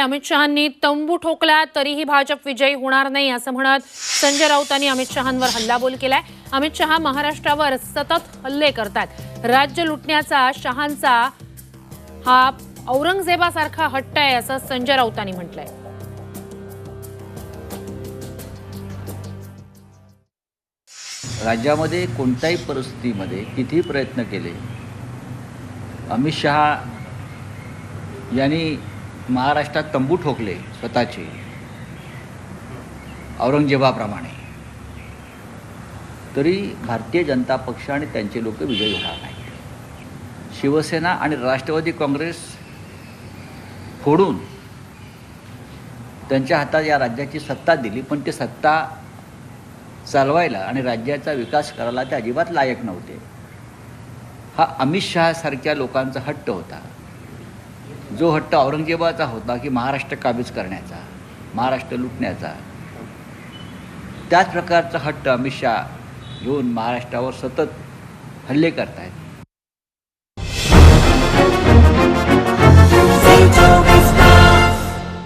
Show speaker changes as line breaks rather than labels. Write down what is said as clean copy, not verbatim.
अमित शहांनी तंबू ठोकला तरीही भाजप विजयी होणार नाही असं म्हणत संजय राऊतांनी अमित शहांवर हल्लाबोल केलाय। अमित शहा महाराष्ट्रावर सतत हल्ले करतात। राज्य लुटण्याचा शहांचा हा औरंगजेबासारखा हट्ट आहे असं संजय राऊतांनी म्हटलंय।
राज्यामध्ये कोणत्याही परिस्थितीमध्ये कितीही प्रयत्न केले, अमित शहा यांनी महाराष्ट्रात तंबू ठोकले स्वतःचे औरंगजेबाप्रमाणे, तरी भारतीय जनता पक्ष आणि त्यांचे लोक विजयी होणार नाहीत। शिवसेना आणि राष्ट्रवादी काँग्रेस फोडून त्यांच्या हातात या राज्याची सत्ता दिली, पण ते सत्ता चालवायला आणि राज्याचा विकास करायला ते अजिबात लायक नव्हते। हा अमित शहासारख्या लोकांचा हट्ट होता, जो हट्ट औरंगजेबाचा होता की महाराष्ट्र काबीज करण्याचा, महाराष्ट्र लुटण्याचा। त्याच प्रकारचा हट्ट अमित शहा घेऊन महाराष्ट्रावर सतत हल्ले करत आहेत।